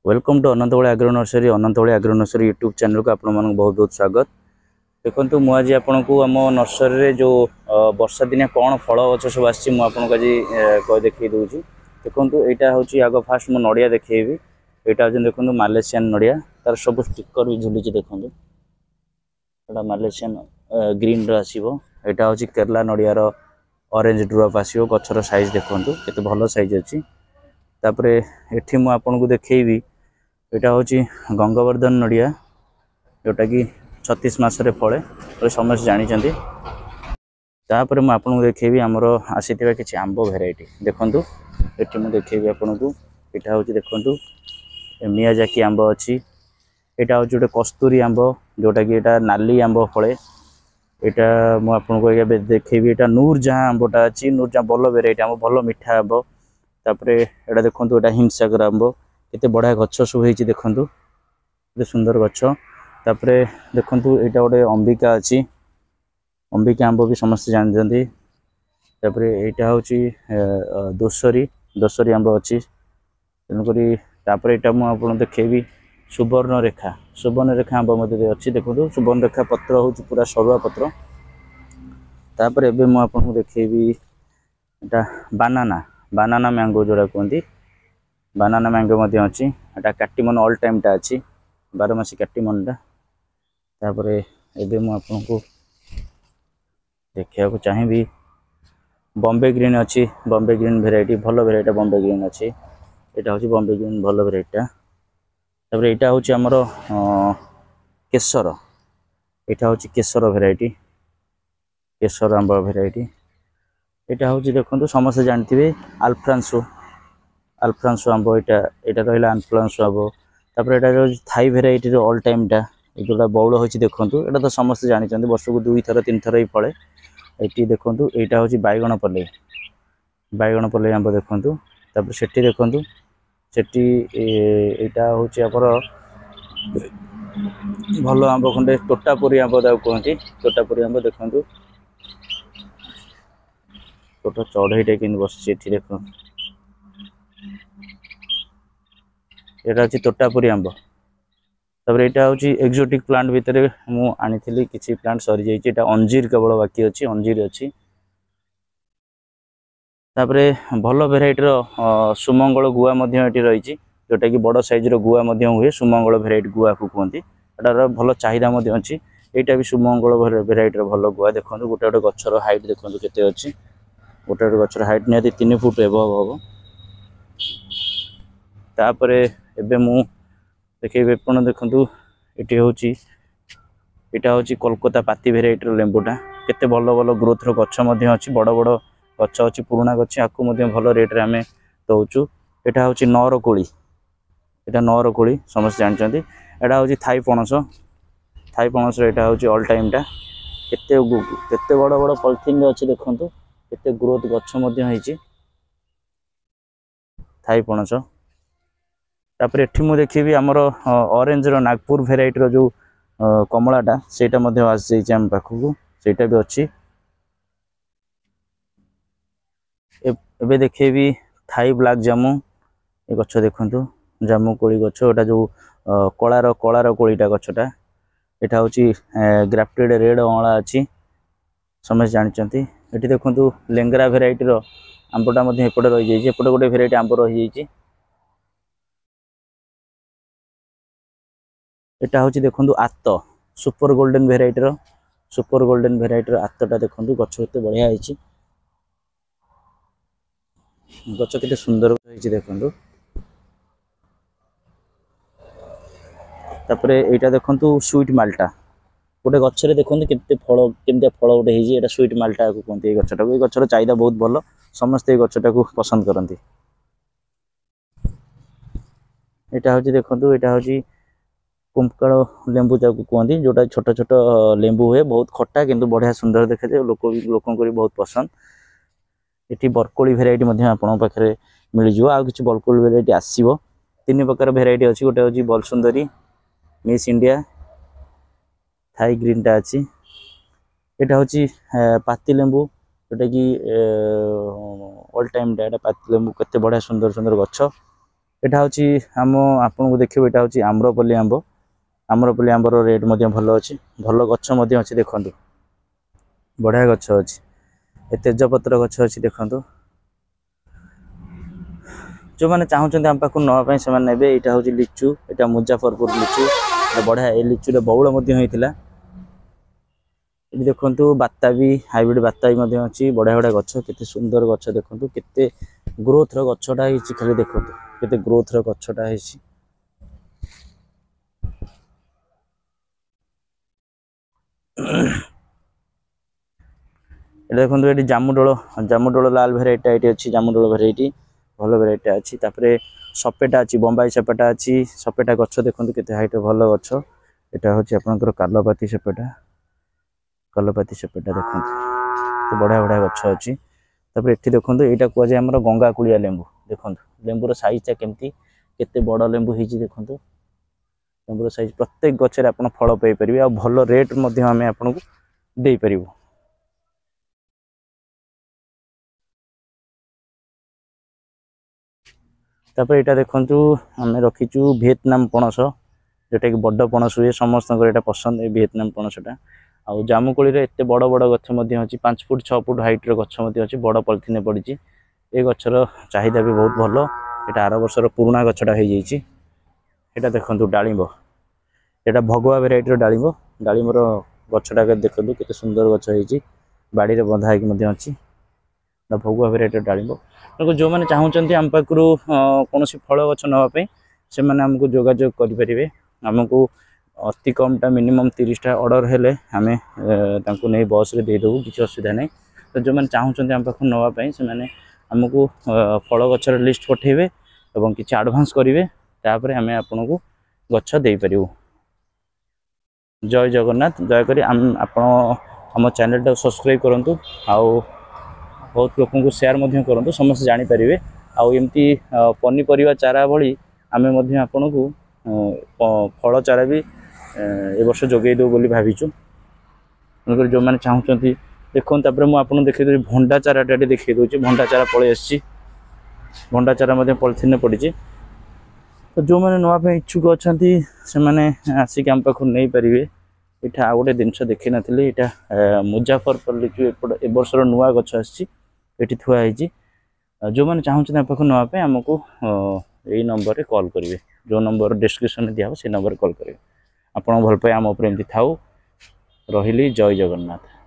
Welcome to Anantvali agro nursery YouTube channel को आपण बहुत बहुत स्वागत। देखो मुझे आपन को आम नर्सरी जो वर्षा दिनिया कौन फल गच सब आज देखी दूसरी। देखो यहाँ हूँ आग फास्ट मुझे नड़िया देखी यहाँ हूँ देखो मालेशियन नड़िया तार सब स्टिकर भी झुलुची। देखो मालेशियन ग्रीन रहा हूँ केरला नड़ियार ऑरेंज ड्रॉप आसो गचर साइज देखो केते भल साइज अच्छी। तापरे एठी मु आपन को देखी यहाँ हूँ गंगवर्धन नड़िया जोटा कि 36 मासरे फले समस्त जानते। तापर मुझे आपको देखी आमर आसी किसी आंब भेराइटी देखूँ ये मुझे देखी आपन को यहाँ हूँ देखूँ मियाजाकी आंब अच्छी। यहाँ हूँ गोटे कस्तूरी आंब जोटा कि यहाँ नाली आंब फले यहाँ मुझे देखी यहाँ नूरजहाँ आंबटा अच्छी नूरजहाँ भल भेराइटी आंब भल मिठा आंब। तापर यहाँ देखो यहाँ हिमसागर आंब केते बढ़िया गछ सब होती देखूँ केते सुंदर गछ। तापर देखूँ यहाँ गोटे अंबिका अच्छी अंबिका आंब भी समस्त जानते। तापर यहाँ हूँ दोसरी आंब अच्छी तेणुक यहाँ मुझे देखेबी सुवर्ण रेखा आंब मध्य अच्छी देखो सुवर्ण रेखा पत्र हूँ पूरा सरुआ पत्र। तापर एबे मुझे आपको देखेबी यहाँ बानाना मैंगो जोड़ा कहती बानाना मैंगो अच्छी यहाँ काटिमन ऑल टाइम टा अच्छी 12 मासी काटिमन टा। तापर एबे मु आपन को देखा चाहिए बॉम्बे ग्रीन अच्छी बॉम्बे ग्रीन भेराइटी भल भेराइटी बॉम्बे ग्रीन अच्छी यहाँ हूँ बॉम्बे ग्रीन भल भेराइटा। तापर यहाँ हूँ आमर केसर यहाँ हूँ केसर भेराइटी केसर आंब भेराइटी। यहाँ हूँ देखो समस्त जानते अल्फ्रांसो आंब यहाँ रहा अल्फ्रांसो आंब। तापर यहाँ थाई भेराइटी ऑल टाइम टा जोटा बौल होती देखो यहाँ तो समस्त जानते वर्ष को 2 थर 3 थर ही फले। ये देखो यहाँ हूँ बैगण पल्ले आंब देखो। तापर सेठी देखो सेठी यहाँ हूँ आपर भल आंब खंडे तोतापुरी आंब कहती तोतापुरी आंब देखो छोट चढ़ईटे कि बस देख यहाँ हूँ तोतापुरी आंब। तापर यहाँ हूँ एक्जोटिक प्लांट भितर मुझे किसी प्लांट सरी जाइए अंजीर केवल बाकी अच्छी अंजीर अच्छी। तापर भल भेराइटर सुमंगल गुआ रही जोटा कि बड़ साइज गुआ हुए सुमंगल भेराइटी गुआ को कहती यहाँ भल चाहिदा अच्छी। यहाँ भी सुमंगल भेराइटर भल गुआ देखो गोटे गोटे गचर हाइट देखो केते अच्छी गोटे गोटे गचर हाइट निहाती 3 फुट एबव हम। तापर एबे मु देखिए देखो ये हूँ कोलकाता पाती भेराइटर लेंबूटा केते भल भल ग्रोथर गच अच्छी बड़ बड़ गच अच्छी पुराणा गच आपको भल रेट रे आम दौचु। यहाँ हूँ नरकोली यहाँ नरकोली समस्त जानते। यहाँ हूँ थाई पणस यहाँ हूँ ऑल टाइम टा केते बड़ बड़ पॉलिथिन अच्छी देखो केते ग्रोथ गच थाई पणस। तापर एठी मु देखिबी हमर ऑरेंज रो नागपुर भेराइटी रो जो कमलाटा सेटा मध्ये आस जाइछ हम पाखु सेटा भी अच्छी। एबे देखेबी थाई ब्लैक जामु ए गछ देखंतु जामु कोली गछ एटा जो कलार कोलीटा गछटा एटा होची ग्राफ्टेड रेड अळा अच्छी समझ जानचंती। एठी देखंतु लेंगरा भेराइटी रो आंबटा मध्ये एपटे रहि जाइछ एपटे गोटे भेराइटी आंब रहि जाइछ। यहाँ हूँ देखो आत सुपर गोल्डन भेराइटर आतटा देखो गछ के बढ़िया है गछ के सुंदर देखो। तापर यहाँ देखो स्वीट माल्टा गोटे गचरे देखो केते फल केमती फल गोटे है स्वीट माल्टा को कहते गछटा को गचर चाहिदा बहुत भल समस्त गछटा को पसंद करती। यहाँ हूँ देखो यहाँ हूँ कुंकाल लेंबू जाको कहती जोटा छोट छोट लेंबू हुए बहुत खट्टा किंतु बढ़िया सुंदर देखा जाए लोक बहुत पसंद। ये बरकोली भेराइटी आपण पाखे मिल जाव आ कि बरकोली भेराइटी आसो 3 प्रकार भेराइटी अच्छी गोटे हूँ बल सुंदरी मिस इंडिया थाई ग्रीन टा अच्छी। यहाँ हूँ पाती लेंबू जोटा कि ऑल टाइम टा पाती लेंबू केते बढ़िया सुंदर सुंदर गछ एटा हूँ आम आपको देखिए यहाँ हूँ आम्रपल्ली आंब आम्रपल्ली आंबर रेट भल अच्छी भल गच अच्छी देखु बढ़िया गच अच्छी तेजपत्र गच अच्छी देखु जो मैंने चाहते आम पाक नापी से ने यहाँ हूँ लिचु यहाँ मुजाफरपुर लिचु बढ़िया ये लिचुरे बउल होता ये देखो बाता भी हाइब्रिड बाता भी अच्छी बढ़िया बढ़िया गच के सुंदर गच देखो के ग्रोथ गचटा खाली देखो के ग्रोथ गचटा देखो ये जामुडोल लाल भेराइटी ये अच्छी जामुडोल भेराइटी भल भेराइटी अच्छी तापर सपेटा अच्छी बम्बाई सपेटा अच्छी सपेटा गच देखो के हाइट भल गच यहाँ हूँ आपंकर कालपाती सपेटा देखो तो बढ़िया बढ़िया गच अच्छी तापर ये देखो यहाँ कहुए आम गंगा कुड़िया लेंबू देखो लेंबूर साइजटा केमती केते बड़ लेंबू हो देखो लेंबूर साइज प्रत्येक गचर आप फल पाइपर आ भल रेट आम आपको दे पारू तापर यहाँ देखु आम रखीचु विएतनाम पणस जोटा कि बड़ पणस हुए समस्त यहाँ पसंद है विएतनाम पणसटा आउ जामुकोली एत बड़ बड़ गच अच्छी 5 फुट 6 फुट हाइट्र गच अच्छी बड़ पॉलिथिन पड़ी ये गचर चाहिदा भी बहुत भल यहाँ 8 वर्षर पुराणा गचटा हो जाता देखो डालिंब यहाँ भगवा भेराइटर डालिंब डालिंबर गचटा देखो के सुंदर गच हो बाड़ी में बंधा अच्छी भगुआ भेराइटर डालिंब तेणु जो मैंने चाहते आम पाखु कौन फल गच नापी से आमको जोगाजोग करेंगे आमको अति कमटा मिनिमम 30टा ऑर्डर हेले आमे नहीं बस रे देदेबू किसी असुविधा नहीं तो जो मैंने चाहते आम पाखु नापी से आमको फल गचर लिस्ट पठेबे और किसी एडवांस करेंगे तापर आम आपन को गच दे पारू। जय जगन्नाथ दयाकोरी आम चैनल टा सब्सक्राइब करूँ आउ बहुत लोक सेयार करूँ समस्त जानीपर आमती पनीपरिया चारा भली आम आपण को फल चारा भी ए वर्ष जोगे दो बोली भाविचु जो मैंने चाहते देखो मुझे देखी भंडा चाराटा देखी दूसरी भंडा चारा पलि आसी भंडा चारा पॉलिथिन पड़ी तो जो मैंने नापी इच्छुक अच्छा से आसिक आम पाखु नहीं पारे यहाँ आ गए जिनस देखी नी यहाँ मुजाफरपुर लिचु ए वर्षर नुआ गच आठी थुआई जो मैंने चाहते आम पाखु नापी आमको यही नंबर रे कॉल करेंगे जो नंबर डिस्क्रिप्शन दिया से नंबर कॉल करेंगे आप भल पाए आम उपर एमती थाऊ रही जय जगन्नाथ।